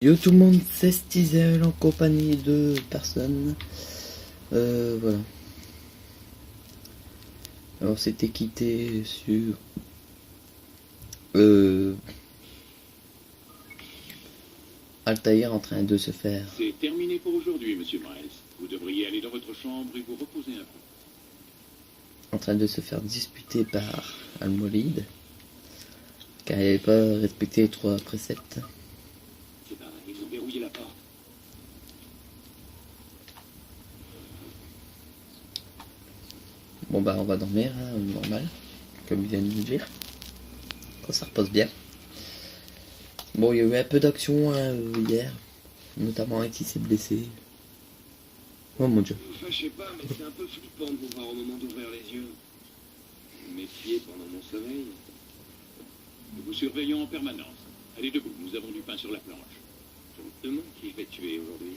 Yo tout le monde, c'est Stizel en compagnie de personnes. Voilà. Alors c'était quitté sur Altaïr en train de se faire. C'est terminé pour aujourd'hui, monsieur Miles. Vous devriez aller dans votre chambre et vous reposer un peu. En train de se faire disputer par Al-Molid, car il n'avait pas respecté les 3 préceptes. C'est pareil, ils ont verrouillé la porte. Bon bah on va dormir, hein, normal, comme il vient de nous dire. Quand ça repose bien. Bon, il y a eu un peu d'action hier, notamment un qui s'est blessé. Oh mon dieu. Enfin, je sais pas, mais c'est un peu flippant de vous voir au moment d'ouvrir les yeux. Me méfier pendant mon sommeil. Nous vous surveillons en permanence. Allez debout, nous avons du pain sur la planche. Je me demande qui je vais tuer aujourd'hui.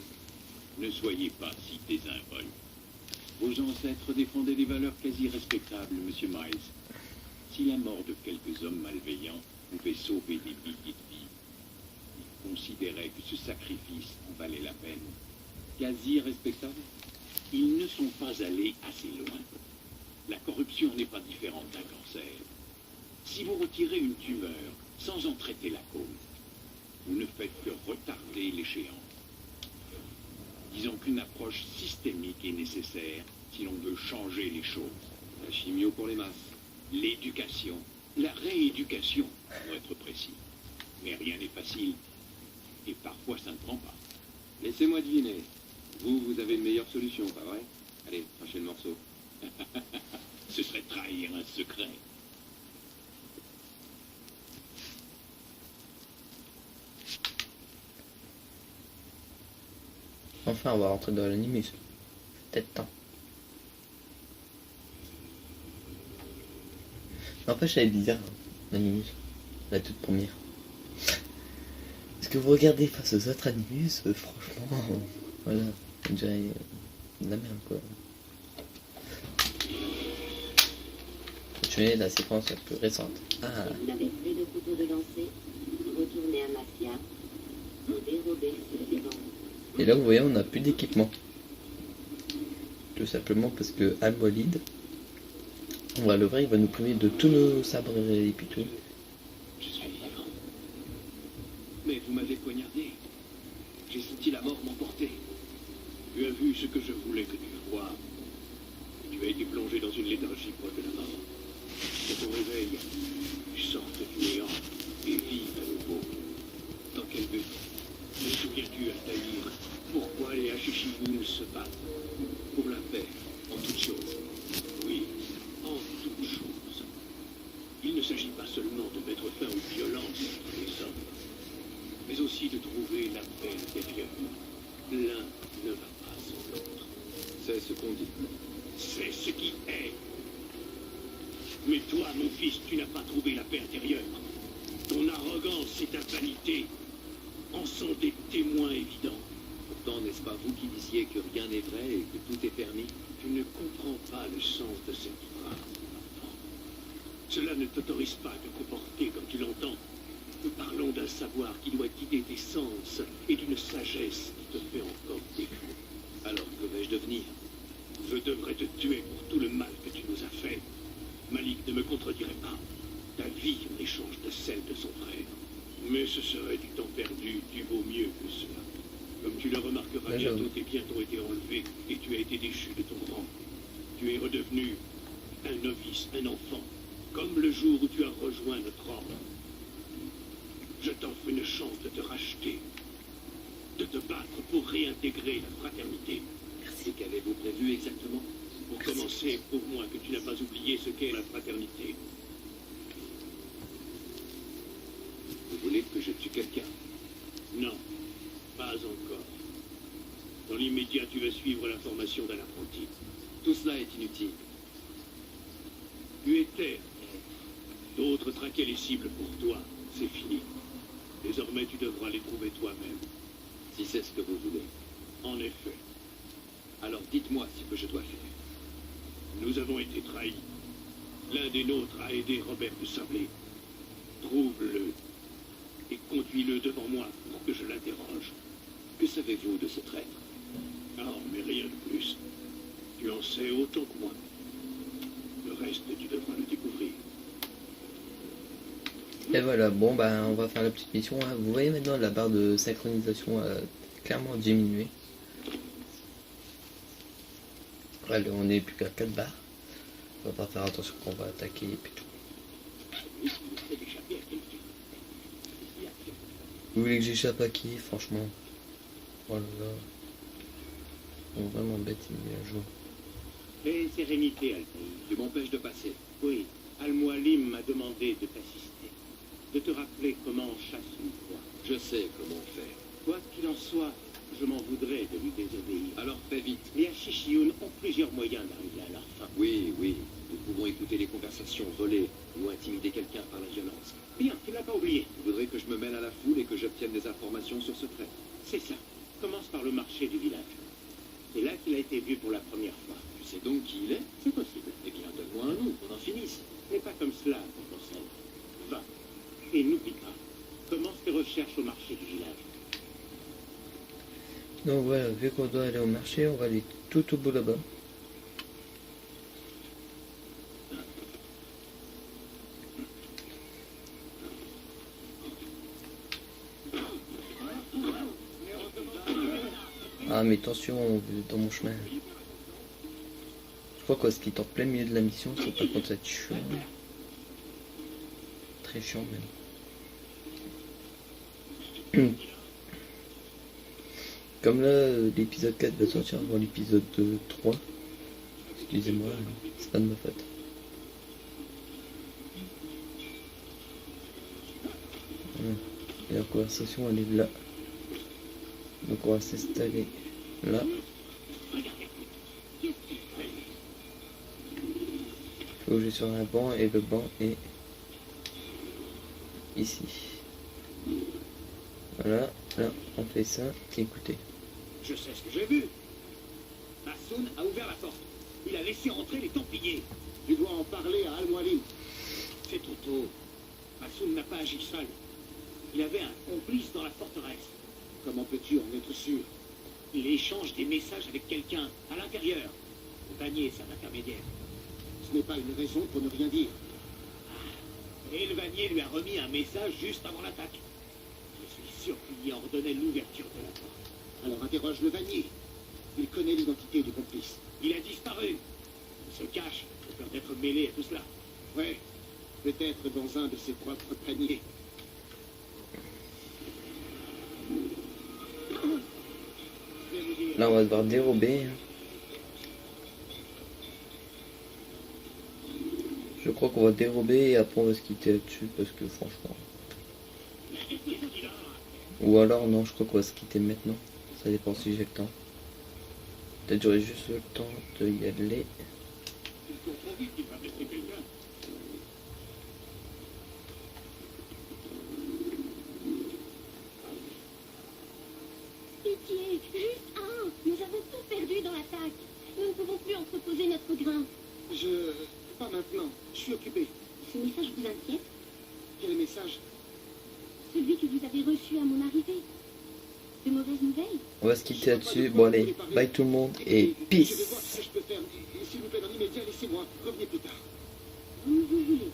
Ne soyez pas si désinvolte. Vos ancêtres défendaient des valeurs quasi respectables, monsieur Miles. Si la mort de quelques hommes malveillants pouvait sauver des milliers de vies, ils considéraient que ce sacrifice en valait la peine. Quasi respectables? Ils ne sont pas allés assez loin. La corruption n'est pas différente d'un cancer. Si vous retirez une tumeur sans en traiter la cause, vous ne faites que retarder l'échéance. Disons qu'une approche systémique est nécessaire si l'on veut changer les choses. La chimio pour les masses. L'éducation, la rééducation, pour être précis. Mais rien n'est facile. Et parfois ça ne prend pas. Laissez-moi deviner. Vous avez une meilleure solution, pas vrai? Allez, crachez le morceau. Ce serait trahir un secret. Enfin, on va rentrer dans l'animus. Peut-être temps. N'empêche, elle est bizarre, hein, l'animus. La toute première. Est-ce que vous regardez face aux autres animus, franchement, voilà, on dirait de la merde, quoi. Continuez la séquence la plus récente. Ah. Vous n'avez plus de couteau de lancer, retournez à Mafia, vous dérobez ce des ventes. Et là, vous voyez, on n'a plus d'équipement. Tout simplement parce que Al-Walid, on va l'ouvrir, il va nous priver de tous nos sabres et puis tout. Je suis vivant. Mais vous m'avez poignardé. J'ai senti la mort m'emporter. Tu as vu ce que je voulais que tu vois. Tu as été plongé dans une léthargie proche de la mort. À ton réveil, tu sortes du néant et vis à nouveau. Dans quel but? Me souviens-tu, Altaïr, pourquoi les Hachéchimoun se battent? Pour la paix, en toute chose. Oui, en toute chose. Il ne s'agit pas seulement de mettre fin aux violences entre les hommes, mais aussi de trouver la paix intérieure. L'un ne va pas sans l'autre. C'est ce qu'on dit. C'est ce qui est. Mais toi, mon fils, tu n'as pas trouvé la paix intérieure. Ton arrogance et ta vanité en sont des témoins évidents. Pourtant, n'est-ce pas vous qui disiez que rien n'est vrai et que tout est permis? Tu ne comprends pas le sens de cette phrase, enfant. Cela ne t'autorise pas à te comporter comme tu l'entends. Nous parlons d'un savoir qui doit guider tes sens et d'une sagesse qui te fait encore défaut. Alors, que vais-je devenir? Je devrais te tuer pour tout le mal que tu nous as fait. Malik ne me contredirait pas. Ta vie en échange de celle de son frère. Mais ce serait du temps perdu, tu vaux mieux que cela. Comme tu le remarqueras bientôt, tes biens t'ont été enlevés et tu as été déchu de ton rang. Tu es redevenu un novice, un enfant, comme le jour où tu as rejoint notre ordre. Je t'offre une chance de te racheter, de te battre pour réintégrer la fraternité. Merci. Qu'avez-vous prévu exactement? Pour commencer, prouve-moi que tu n'as pas oublié ce qu'est la fraternité. Vous voulez que je tue quelqu'un? Non, pas encore. Dans l'immédiat, tu vas suivre la formation d'un apprenti. Tout cela est inutile. Tu étais. D'autres traquaient les cibles pour toi. C'est fini. Désormais, tu devras les trouver toi-même. Si c'est ce que vous voulez. En effet, Alors dites-moi ce que je dois faire. nous avons été trahis. L'un des nôtres a aidé Robert de Sablé. Trouve-le et Conduis-le devant moi pour que je l'interroge. Que savez-vous de ce traître? Non, mais rien de plus. Tu en sais autant que moi. Le reste, tu devras le découvrir. Et voilà, bon bah on va faire la petite mission. Hein. Vous voyez maintenant la barre de synchronisation a clairement diminué. Allez, on n'est plus qu'à 4 barres. On va pas faire attention qu'on va attaquer et puis tout. Vous voulez que j'échappe à qui, franchement? Oh là là. On est vraiment bête, il est à jour. Mais sérénité, Altaïr. Tu m'empêches de passer. Oui, Al-Mualim m'a demandé de t'assister. De te rappeler comment on chasse une proie. Je sais comment faire. Quoi qu'il en soit, je m'en voudrais de lui désobéir. Alors fais vite. Les Ashishiun ont plusieurs moyens d'arriver à leur fin. Oui, oui. Nous pouvons écouter les conversations, voler ou intimider quelqu'un par la violence. Bien, tu ne l'as pas oublié. Tu voudrais que je me mêle à la foule et que j'obtienne des informations sur ce traître. C'est ça. Commence par le marché du village. C'est là qu'il a été vu pour la première fois. Tu sais donc qui il est? C'est possible. Eh bien, donne-moi un nom, qu'on en finisse. Mais pas comme cela, mon conseil. Va. Et n'oublie pas. Commence tes recherches au marché du village. Donc voilà, vu qu'on doit aller au marché, on va aller tout au bout là-bas. Ah mais attention, vous êtes dans mon chemin. Je crois qu'est-ce qui est en plein milieu de la mission, c'est pas contre être chiant. Très chiant même. Comme là, l'épisode 4 va sortir avant l'épisode 3. Excusez-moi, c'est pas de ma faute. Et la conversation elle est là. Donc on va s'installer là. Faut que je sur un banc et le banc est ici. Voilà, là on fait ça. Écoutez. Je sais ce que j'ai vu. Massoun a ouvert la porte. Il a laissé entrer les Templiers. Tu dois en parler à Al-Mualim. C'est trop tôt. Massoun n'a pas agi seul. Il avait un complice dans la forteresse. Comment peux-tu en être sûr? Il échange des messages avec quelqu'un à l'intérieur. Le Vannier est un intermédiaire. Ce n'est pas une raison pour ne rien dire. Et le Vannier lui a remis un message juste avant l'attaque. Je suis sûr qu'il y ordonnait l'ouverture de la porte. Alors interroge le Vannier. Il connaît l'identité du complice. Il a disparu. Il se cache, de peur d'être mêlé à tout cela. Ouais, peut-être dans un de ses propres paniers. Là on va devoir dérober. Je crois qu'on va dérober et après on va se quitter là-dessus parce que franchement. Ou alors non, je crois qu'on va se quitter maintenant. Ça dépend si j'ai le temps. Peut-être j'aurai juste le temps de y aller. Pitié, juste un. Nous avons tout perdu dans l'attaque. Nous ne pouvons plus entreposer notre grain. Pas maintenant. Je suis occupé. Ce message vous inquiète? Quel message? Celui que vous avez reçu à mon arrivée. De mauvaises nouvelles? On va se quitter là-dessus. Bon allez, bye tout le monde et Je vais peace. voir ce que je peux faire. S'il vous plaît, dans l'immédiat, laissez-moi. Revenez plus tard. Comme vous voulez.